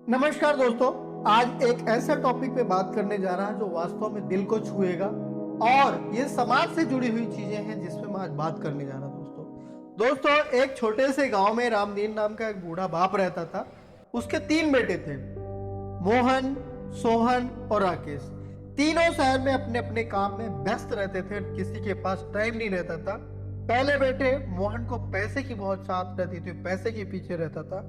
नमस्कार दोस्तों, आज एक ऐसा टॉपिक पे बात करने जा रहा है जो वास्तव में दिल को छुएगा और ये समाज से जुड़ी हुई चीजें हैं जिसपे मैं आज बात करने जा रहा हूं। दोस्तों, एक छोटे से गांव में रामदीन नाम का एक बूढ़ा बाप रहता था। उसके 3 बेटे थे, मोहन, सोहन और राकेश। तीनों शहर में अपने अपने काम में व्यस्त रहते थे, किसी के पास टाइम नहीं रहता था। पहले बेटे मोहन को पैसे की बहुत चाहत रहती थी, पैसे के पीछे रहता था।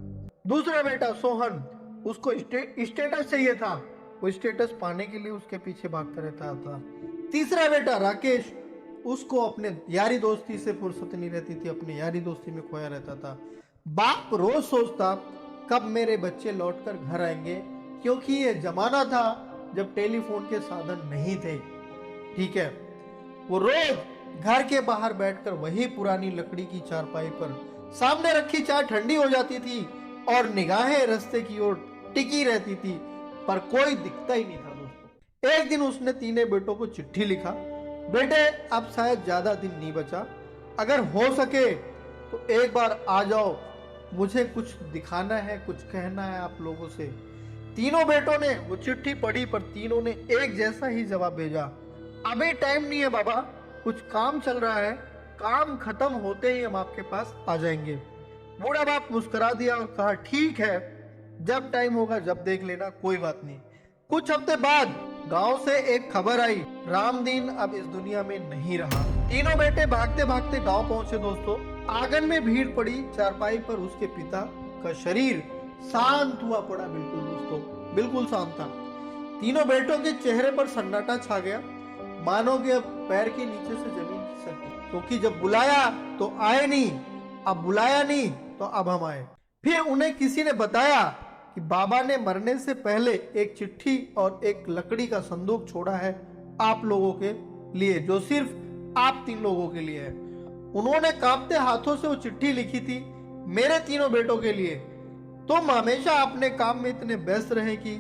दूसरा बेटा सोहन, उसको स्टेटस चाहिए था, वो स्टेटस पाने के लिए उसके पीछे भागता रहता था। तीसरा बेटा राकेश, उसको अपने यारी दोस्ती से फुर्सत नहीं रहती थी, अपने यारी दोस्ती में खोया रहता था। बाप रोज सोचता कब मेरे बच्चे लौटकर घर आएंगे, क्योंकि ये जमाना था जब टेलीफोन के साधन नहीं थे। ठीक है, वो रोज घर के बाहर बैठकर वही पुरानी लकड़ी की चारपाई पर सामने रखी चाय ठंडी हो जाती थी और निगाहें रास्ते की ओर टिकी रहती थी, पर कोई दिखता ही नहीं था। दोस्तों, एक दिन उसने तीनों बेटों को चिट्ठी लिखा, बेटे अब शायद ज्यादा दिन नहीं बचा, अगर हो सके तो एक बार आ जाओ, मुझे कुछ दिखाना है, कुछ कहना है आप लोगों से। तीनों बेटों ने वो चिट्ठी पढ़ी, पर तीनों ने एक जैसा ही जवाब भेजा, अभी टाइम नहीं है बाबा, कुछ काम चल रहा है, काम खत्म होते ही हम आपके पास आ जाएंगे। बूढ़ा बाप मुस्कुरा दिया और कहा, ठीक है, जब टाइम होगा जब देख लेना, कोई बात नहीं। कुछ हफ्ते बाद गांव से एक खबर आई, रामदीन अब इस दुनिया में नहीं रहा। तीनों बेटे भागते भागते गांव पहुंचे। दोस्तों, आंगन में भीड़ पड़ी, चारपाई पर उसके पिता का शरीर शांत हुआ पड़ा, बिल्कुल दोस्तों, बिल्कुल शांत था। तीनों बेटों के चेहरे पर सन्नाटा छा गया, मानो कि अब पैर के नीचे से जमीन खिसक गई, क्योंकि जब बुलाया तो आए नहीं, अब बुलाया नहीं तो अब हम आए। फिर उन्हें किसी ने बताया कि बाबा ने मरने से पहले एक चिट्ठी और एक लकड़ी का संदूक छोड़ा है आप लोगों के लिए, जो सिर्फ आप 3 लोगों के लिए है। उन्होंने कांपते हाथों से वो चिट्ठी लिखी थी, मेरे तीनों बेटों के लिए। तुम हमेशा अपने काम में इतने व्यस्त रहे कि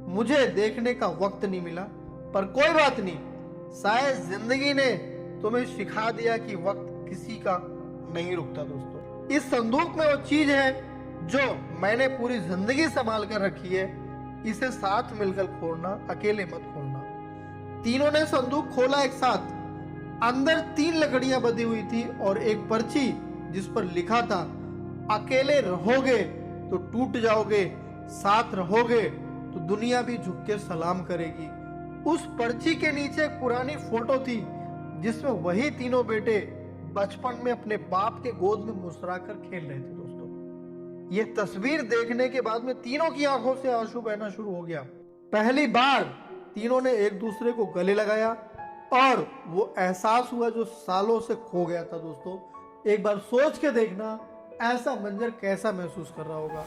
मुझे देखने का वक्त नहीं मिला, पर कोई बात नहीं, शायद जिंदगी ने तुम्हें सिखा दिया कि वक्त किसी का नहीं रुकता। दोस्तों, इस संदूक में वो चीज है जो मैंने पूरी जिंदगी संभाल कर रखी है, इसे साथ मिलकर खोलना, अकेले मत खोलना। तीनों ने संदूक खोला एक साथ। अंदर 3 लकड़ियां बंधी हुई थी और एक पर्ची जिस पर लिखा था, अकेले रहोगे तो टूट जाओगे, साथ रहोगे तो दुनिया भी झुक के सलाम करेगी। उस पर्ची के नीचे एक पुरानी फोटो थी जिसमें वही तीनों बेटे बचपन में अपने बाप के गोद में मुस्कुराकर खेल रहे थे। दोस्तों, ये तस्वीर देखने के बाद में तीनों की आंखों से आंसू बहना शुरू हो गया। पहली बार तीनों ने एक दूसरे को गले लगाया और वो एहसास हुआ जो सालों से खो गया था। दोस्तों, एक बार सोच के देखना, ऐसा मंजर कैसा महसूस कर रहा होगा।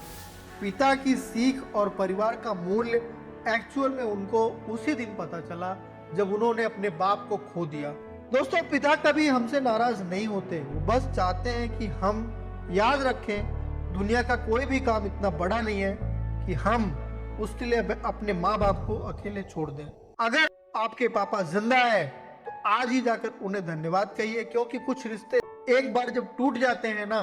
पिता की सीख और परिवार का मूल्य एक्चुअल में उनको उसी दिन पता चला जब उन्होंने अपने बाप को खो दिया। दोस्तों, पिता कभी हमसे नाराज नहीं होते, वो बस चाहते हैं कि हम याद रखें, दुनिया का कोई भी काम इतना बड़ा नहीं है कि हम उसके लिए अपने माँ बाप को अकेले छोड़ दें। अगर आपके पापा जिंदा है तो आज ही जाकर उन्हें धन्यवाद कहिए, क्योंकि कुछ रिश्ते एक बार जब टूट जाते हैं ना,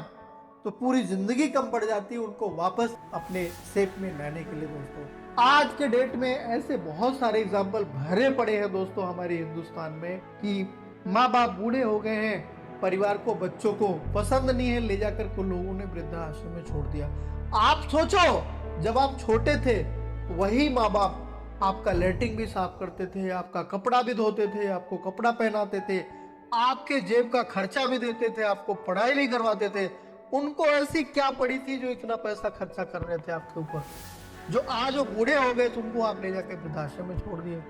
तो पूरी जिंदगी कम पड़ जाती है उनको वापस अपने शेप में लाने के लिए। दोस्तों, आज के डेट में ऐसे बहुत सारे एग्जाम्पल भरे पड़े हैं दोस्तों हमारे हिंदुस्तान में, कि माँ बाप बूढ़े हो गए हैं, परिवार को, बच्चों को पसंद नहीं है, ले जाकर को लोगों ने वृद्धाश्रम में छोड़ दिया। आप सोचो, जब आप छोटे थे तो वही माँ बाप आपका लैट्रिन भी साफ करते थे, आपका कपड़ा भी धोते थे, आपको कपड़ा पहनाते थे, आपके जेब का खर्चा भी देते थे, आपको पढ़ाई भी करवाते थे। उनको ऐसी क्या पड़ी थी जो इतना पैसा खर्चा कर रहे थे आपके ऊपर, जो आज वो बूढ़े हो गए, तुमको आप ले जाकर वृद्धाश्रम में छोड़ दिए।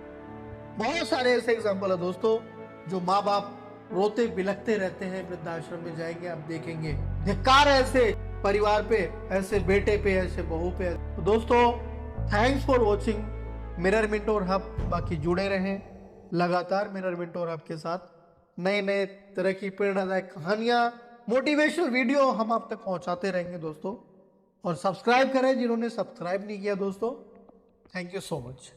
बहुत सारे ऐसे एग्जाम्पल है दोस्तों, जो माँ बाप रोते बिलखते रहते हैं, वृद्धाश्रम में जाएंगे आप देखेंगे। धिक्कार है ऐसे परिवार पे, ऐसे बेटे पे, ऐसे बहू पे। तो दोस्तों, thanks for watching mirror mentor hub. बाकी जुड़े रहें लगातार मिरर मिंटोर हब के साथ, नए नए तरह की प्रेरणादायक कहानियां, मोटिवेशनल वीडियो हम आप तक पहुंचाते रहेंगे दोस्तों। और सब्सक्राइब करें जिन्होंने सब्सक्राइब नहीं किया दोस्तों। Thank you so much.